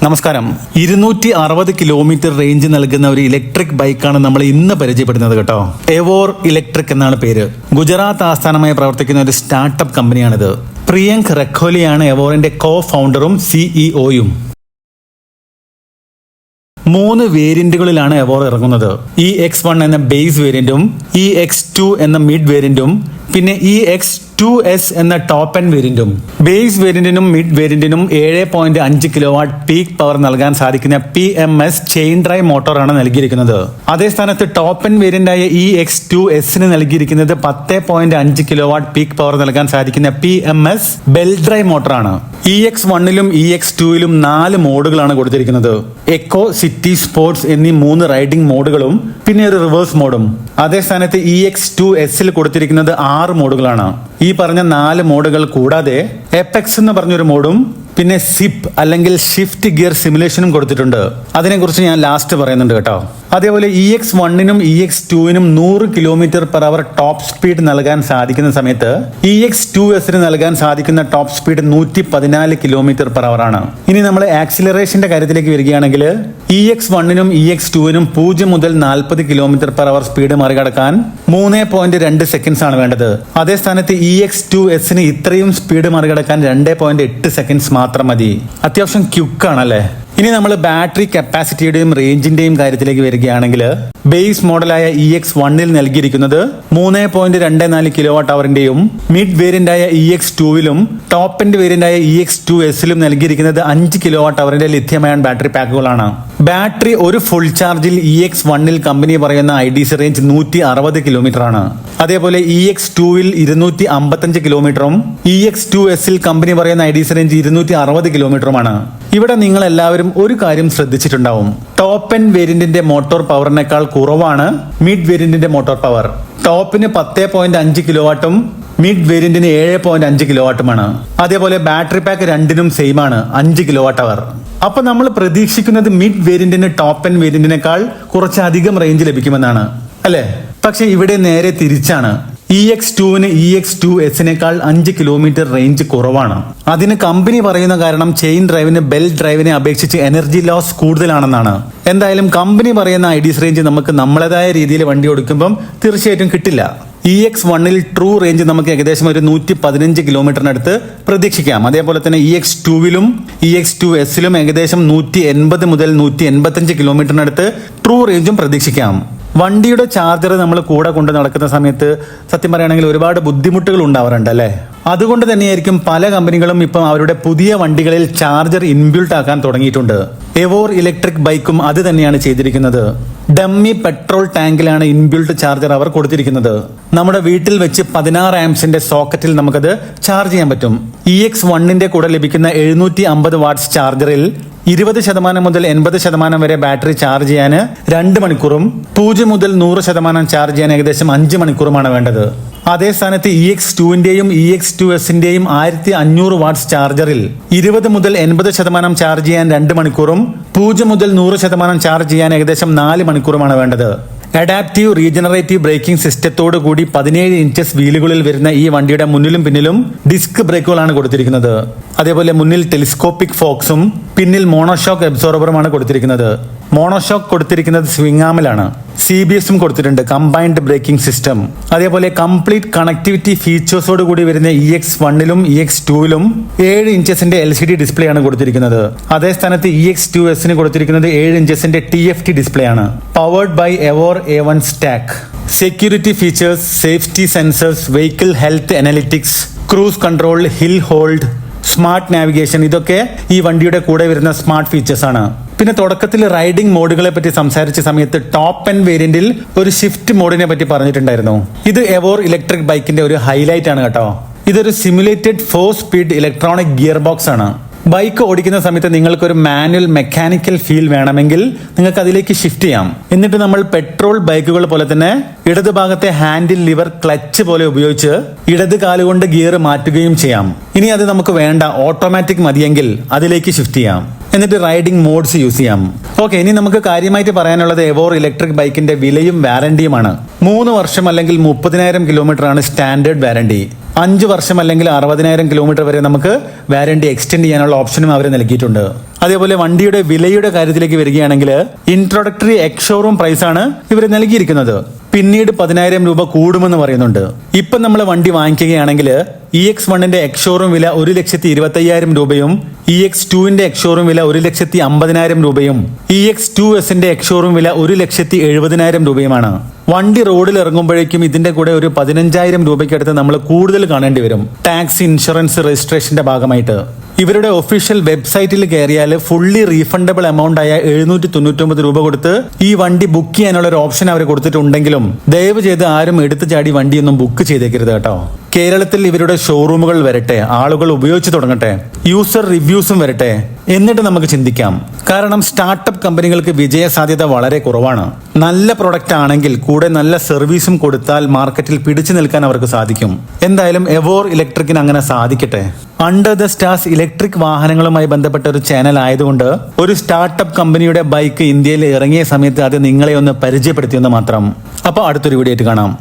നമസ്കാരം. 260 kilometre range നൽകുന്ന ഒരു ഇലക്ട്രിക് ബൈക്കാണ് നമ്മൾ ഇന്ന് പരിചയപ്പെടുന്നത് കേട്ടോ. എവോർ ഇലക്ട്രിക് എന്നാണ് പേര്. ഗുജറാത്ത് ആസ്ഥാനമായി പ്രവർത്തിക്കുന്ന ഒരു സ്റ്റാർട്ടപ്പ് കമ്പനിയാണിത്. പ്രിയങ്ക് റഖോലിയാണ് എവോറിന്റെ കോ ഫൗണ്ടറും സിഇഒയും. 3 വേരിയന്റുകളിലാണ് എവോർ ഇറങ്ങുന്നത്. EX1 എന്ന ബേസ് വേരിയന്റും, EX2 എന്ന മിഡ് വേരിയന്റും, പിന്നെ EX2S എന്ന ടോപ്പ് എൻഡ് വേരിയന്റും. ബേസ് വേരിയന്റിനും മിഡ് വേരിയന്റിനും 7.5 കിലോവാട്ട് പീക്ക് പവർ നൽകാൻ സാധിക്കുന്ന PMS ചെയിൻ ഡ്രൈവ് മോട്ടോറാണ് നൽകിയിരിക്കുന്നത്. അതേ സ്ഥാനത്ത് ടോപ്പ് എൻഡ് വേരിയന്റായ EX2S നൽകിയിരിക്കുന്നത് 10.5 കിലോവാട്ട് പീക്ക് പവർ നൽകാൻ സാധിക്കുന്ന PMS ബെൽറ്റ് ഡ്രൈവ് മോട്ടറാണ്. EX1ലും EX2ലും 4 മോഡുകളാണ് കൊടുത്തിരിക്കുന്നത്. എക്കോ, സിറ്റി, സ്പോർട്സ് എന്നീ 3 റൈഡിംഗ് മോഡുകളും പിന്നെ ഒരു റിവേഴ്സ് മോഡും. അതേ സ്ഥാനത്ത് EX2S കൊടുത്തിരിക്കുന്നത് 6 മോഡുകളാണ്. ഈ പറഞ്ഞ 4 മോഡുകൾ കൂടാതെ എപെക്സ് എന്ന് പറഞ്ഞൊരു മോഡും പിന്നെ സിപ്പ് അല്ലെങ്കിൽ ഷിഫ്റ്റ് ഗിയർ സിമുലേഷനും കൊടുത്തിട്ടുണ്ട്. അതിനെക്കുറിച്ച് ഞാൻ ലാസ്റ്റ് പറയുന്നുണ്ട് കേട്ടോ. അതേപോലെ EX1നും EX2നും 100 km/h ടോപ്പ് സ്പീഡ് നൽകാൻ സാധിക്കുന്ന സമയത്ത് EX2S നൽകാൻ സാധിക്കുന്ന ടോപ്പ് സ്പീഡ് 114 km/h ആണ്. ഇനി നമ്മൾ ആക്സിലറേഷന്റെ കാര്യത്തിലേക്ക് വരികയാണെങ്കിൽ EX1നും EX2നും 0 മുതൽ 40 km/h സ്പീഡ് മറികടക്കാൻ 3.2 സെക്കൻഡ്സ് ആണ് വേണ്ടത്. അതേ സ്ഥാനത്ത് EX2S ഇത്രയും സ്പീഡ് മറികടക്കാൻ 2.8 സെക്കൻഡ്സ് മാത്രം മതി. അത്യാവശ്യം ക്യുക്കാണല്ലേ. ഇനി നമ്മൾ ബാറ്ററി കപ്പാസിറ്റിയുടെയും റേഞ്ചിന്റെയും കാര്യത്തിലേക്ക് വരികയാണെങ്കിൽ ബേസ് മോഡലായ EX1 നൽകിയിരിക്കുന്നത് 3.24 kWhന്റെ മിഡ് വേരിയന്റായ EX2ലും ടോപ്പ് എൻഡ് വേരിയന്റായ EX2S നൽകിയിരിക്കുന്നത് 5 kWhന്റെ ലിഥിയം അയൺ ബാറ്ററി പാക്കുകളാണ്. ബാറ്ററി ഒരു ഫുൾ ചാർജിൽ EX1 കമ്പനി പറയുന്ന IDC റേഞ്ച് 160 കിലോമീറ്റർ ആണ്. അതേപോലെ EX2 255 കിലോമീറ്ററും EX2S കമ്പനി പറയുന്ന IDC റേഞ്ച് 260 കിലോമീറ്ററുമാണ്. ഇവിടെ നിങ്ങൾ എല്ലാവരും ഒരു കാര്യം ശ്രദ്ധിച്ചിട്ടുണ്ടാവും. ടോപ്പ് എൻഡ് വേരിയന്റിന്റെ മോട്ടോർ പവറിനേക്കാൾ കുറവാണ് മിഡ് വേരിയന്റിന്റെ മോട്ടോർ പവർ. ടോപ്പിന് 10.5 കിലോവാട്ടും മിഡ് വേരിയന്റിന് 7.5 കിലോവാട്ടുമാണ്. അതേപോലെ ബാറ്ററി പാക്ക് രണ്ടിനും സെയിം ആണ്, 5 kWh. അപ്പൊ നമ്മൾ പ്രതീക്ഷിക്കുന്നത് മിഡ് വേരിയന്റിന് ടോപ്പ് എൻഡ് വേരിയന്റിനേക്കാൾ കുറച്ചധികം റേഞ്ച് ലഭിക്കുമെന്നാണ് അല്ലെ? പക്ഷെ ഇവിടെ നേരെ തിരിച്ചാണ്. EX2ന് EX2S 5 കിലോമീറ്റർ റേഞ്ച് കുറവാണ്. അതിന് കമ്പനി പറയുന്ന കാരണം ചെയിൻ ഡ്രൈവിന് ബെൽറ്റ് ഡ്രൈവിനെ അപേക്ഷിച്ച് എനർജി ലോസ് കൂടുതലാണെന്നാണ്. എന്തായാലും കമ്പനി പറയുന്ന IDC റേഞ്ച് നമുക്ക് നമ്മളേതായ രീതിയിൽ വണ്ടി ഓടിക്കുമ്പം തീർച്ചയായിട്ടും കിട്ടില്ല. EX1 ട്രൂ റേഞ്ച് നമുക്ക് ഏകദേശം ഒരു 115 കിലോമീറ്ററിനടുത്ത് പ്രതീക്ഷിക്കാം. അതേപോലെ തന്നെ EX2ലും EX2S ഏകദേശം 180 മുതൽ 185 കിലോമീറ്ററിനടുത്ത് ട്രൂ റേഞ്ചും പ്രതീക്ഷിക്കാം. വണ്ടിയുടെ ചാർജർ നമ്മൾ കൂടെ കൊണ്ട് നടക്കുന്ന സമയത്ത് സത്യം പറയുകയാണെങ്കിൽ ഒരുപാട് ബുദ്ധിമുട്ടുകൾ ഉണ്ടാവാറുണ്ട് അല്ലേ? അതുകൊണ്ട് തന്നെയായിരിക്കും പല കമ്പനികളും ഇപ്പം അവരുടെ പുതിയ വണ്ടികളിൽ ചാർജർ ഇൻബിൽട്ട് ആക്കാൻ തുടങ്ങിയിട്ടുണ്ട്. എവോർ ഇലക്ട്രിക് ബൈക്കും അത് തന്നെയാണ് ചെയ്തിരിക്കുന്നത്. ഡമ്മി പെട്രോൾ ടാങ്കിലാണ് ഇൻബിൽട്ട് ചാർജർ അവർ കൊടുത്തിരിക്കുന്നത്. നമ്മുടെ വീട്ടിൽ വെച്ച് 16 ആംപ്സിന്റെ സോക്കറ്റിൽ നമുക്കത് ചാർജ് ചെയ്യാൻ പറ്റും. EX1 കൂടെ ലഭിക്കുന്ന 750 വാട്ട്സ് ചാർജറിൽ 20% മുതൽ 80% വരെ ബാറ്ററി ചാർജ് ചെയ്യാൻ 2 മണിക്കൂറും 0 മുതൽ 100% ചാർജ് ചെയ്യാൻ ഏകദേശം 5 മണിക്കൂറുമാണ് വേണ്ടത്. അതേ സ്ഥാനത്ത് EX2ന്റെയും EX2S 1500 വാട്ട്സ് ചാർജറിൽ 20 മുതൽ 80% ചാർജ് ചെയ്യാൻ 2 മണിക്കൂറും 0 മുതൽ 100% ചാർജ് ചെയ്യാൻ ഏകദേശം 4 മണിക്കൂറുമാണ് വേണ്ടത്. അഡാപ്റ്റീവ് റീജനറേറ്റീവ് ബ്രേക്കിംഗ് സിസ്റ്റത്തോടു കൂടി 17 ഇഞ്ചസ് വീലുകളിൽ വരുന്ന ഈ വണ്ടിയുടെ മുന്നിലും പിന്നിലും ഡിസ്ക് ബ്രേക്കുകളാണ് കൊടുത്തിരിക്കുന്നത്. അതേപോലെ മുന്നിൽ ടെലിസ്കോപ്പിക് ഫോക്സും പിന്നിൽ മോണോഷോക്ക് അബ്സോർബറുമാണ് കൊടുത്തിരിക്കുന്നത്. മോണോഷോക്ക് കൊടുത്തിരിക്കുന്നത് സ്വിംഗ് ആമിലാണ്. CBS കൊടുത്തിട്ടുണ്ട്, കമ്പൈൻഡ് ബ്രേക്കിംഗ് സിസ്റ്റം. അതേപോലെ കംപ്ലീറ്റ് കണക്ടിവിറ്റി ഫീച്ചേഴ്സോട് കൂടി വരുന്ന EX1ലും EX2ലും 7 ഇഞ്ചസിന്റെ LCD ഡിസ്പ്ലേ ആണ് കൊടുത്തിരിക്കുന്നത്. അതേ സ്ഥാനത്ത് EX2S കൊടുത്തിരിക്കുന്നത് 7 ഇഞ്ചസിന്റെ TFT ഡിസ്പ്ലേ ആണ്. Powered by Evor A1 stack. Security features, safety sensors, vehicle health analytics, cruise control, hill hold, smart navigation, ഇതൊക്കെ ഈ വണ്ടിയുടെ കൂടെ വരുന്ന സ്മാർട്ട് ഫീച്ചേഴ്സ് ആണ്. പിന്നെ തുടക്കത്തിൽ റൈഡിംഗ് മോഡുകളെ പറ്റി സംസാരിച്ച സമയത്ത് ടോപ്പ് എൻഡ് വേരിയന്റിൽ ഒരു ഷിഫ്റ്റ് മോഡിനെ പറ്റി പറഞ്ഞിട്ടുണ്ടായിരുന്നു. ഇത് എവോർ ഇലക്ട്രിക് ബൈക്കിന്റെ ഒരു ഹൈലൈറ്റ് ആണ് കേട്ടോ. ഇതൊരു simulated 4 speed electronic gear box ആണ്. ബൈക്ക് ഓടിക്കുന്ന സമയത്ത് നിങ്ങൾക്കൊരു മാനുവൽ മെക്കാനിക്കൽ ഫീൽ വേണമെങ്കിൽ നിങ്ങൾക്ക് അതിലേക്ക് ഷിഫ്റ്റ് ചെയ്യാം. എന്നിട്ട് നമ്മൾ പെട്രോൾ ബൈക്കുകൾ പോലെ തന്നെ ഇടത് ഭാഗത്തെ ഹാൻഡിൽ ലിവർ ക്ലച്ച് പോലെ ഉപയോഗിച്ച് ഇടത് കാലുകൊണ്ട് ഗിയർ മാറ്റുകയും ചെയ്യാം. ഇനി അത് നമുക്ക് വേണ്ട, ഓട്ടോമാറ്റിക് മതിയെങ്കിൽ അതിലേക്ക് ഷിഫ്റ്റ് ചെയ്യാം. എന്നിട്ട് റൈഡിംഗ് മോഡ്സ് യൂസ് ചെയ്യാം. ഓക്കെ, ഇനി നമുക്ക് കാര്യമായിട്ട് പറയാനുള്ളത് എവോർ ഇലക്ട്രിക് ബൈക്കിന്റെ വിലയും വാറണ്ടിയുമാണ്. 3 വർഷം അല്ലെങ്കിൽ 30,000 കിലോമീറ്റർ ആണ് സ്റ്റാൻഡേർഡ് വാറണ്ടി. 5 വർഷം അല്ലെങ്കിൽ 60,000 കിലോമീറ്റർ വരെ നമുക്ക് വാറണ്ടി എക്സ്റ്റെൻഡ് ചെയ്യാനുള്ള ഓപ്ഷനും അവർ നൽകിയിട്ടുണ്ട്. അതേപോലെ വണ്ടിയുടെ വിലയുടെ കാര്യത്തിലേക്ക് വരികയാണെങ്കിൽ ഇൻട്രോഡക്ടറി എക്സ്-ഷോറൂം പ്രൈസ് ആണ് ഇവർ നൽകിയിരിക്കുന്നത്. പിന്നീട് 10,000 രൂപ കൂടുമെന്ന് പറയുന്നുണ്ട്. ഇപ്പം നമ്മൾ വണ്ടി വാങ്ങിക്കുകയാണെങ്കിൽ EX1 എക്സ്-ഷോറൂം വില 1,25,000 രൂപയും EX2 എക്സ്-ഷോറൂം വില 1,50,000 രൂപയും EX2S എക്സ്-ഷോറൂം വില 1,70,000 രൂപയുമാണ്. വണ്ടി റോഡിൽ ഇറങ്ങുമ്പോഴേക്കും ഇതിന്റെ കൂടെ ഒരു 15,000 രൂപയ്ക്കടുത്ത് നമ്മൾ കൂടുതൽ കാണേണ്ടി വരും, ടാക്സ്, ഇൻഷുറൻസ്, രജിസ്ട്രേഷന്റെ ഭാഗമായിട്ട്. ഇവരുടെ ഒഫീഷ്യൽ വെബ്സൈറ്റിൽ കയറിയാൽ ഫുള്ളി റീഫണ്ടബിൾ എമൗണ്ട് ആയ 799 രൂപ കൊടുത്ത് ഈ വണ്ടി ബുക്ക് ചെയ്യാനുള്ള ഒരു ഓപ്ഷൻ അവർ കൊടുത്തിട്ടുണ്ടെങ്കിലും ദയവ് ചെയ്ത് ആരും എടുത്തു ചാടി വണ്ടിയൊന്നും ബുക്ക് ചെയ്തേക്കരുത് കേട്ടോ. കേരളത്തിൽ ഇവരുടെ ഷോറൂമുകൾ വരട്ടെ, ആളുകൾ ഉപയോഗിച്ച് തുടങ്ങട്ടെ, യൂസർ റിവ്യൂസും വരട്ടെ, എന്നിട്ട് നമുക്ക് ചിന്തിക്കാം. കാരണം സ്റ്റാർട്ടപ്പ് കമ്പനികൾക്ക് വിജയ സാധ്യത വളരെ കുറവാണ്. നല്ല പ്രൊഡക്റ്റ് ആണെങ്കിൽ കൂടെ നല്ല സർവീസും കൊടുത്താൽ മാർക്കറ്റിൽ പിടിച്ചു നിൽക്കാൻ അവർക്ക് സാധിക്കും. എന്തായാലും എവോർ ഇലക്ട്രിക്കിന് അങ്ങനെ സാധിക്കട്ടെ. അണ്ടർ ദ സ്റ്റാർസ് ഇലക്ട്രിക് വാഹനങ്ങളുമായി ബന്ധപ്പെട്ട ഒരു ചാനൽ ആയതുകൊണ്ട് ഒരു സ്റ്റാർട്ടപ്പ് കമ്പനിയുടെ ബൈക്ക് ഇന്ത്യയിൽ ഇറങ്ങിയ സമയത്ത് അത് നിങ്ങളെ ഒന്ന് പരിചയപ്പെടുത്തിയെന്ന് മാത്രം. അപ്പോൾ അടുത്തൊരു വീഡിയോ ആയിട്ട് കാണാം.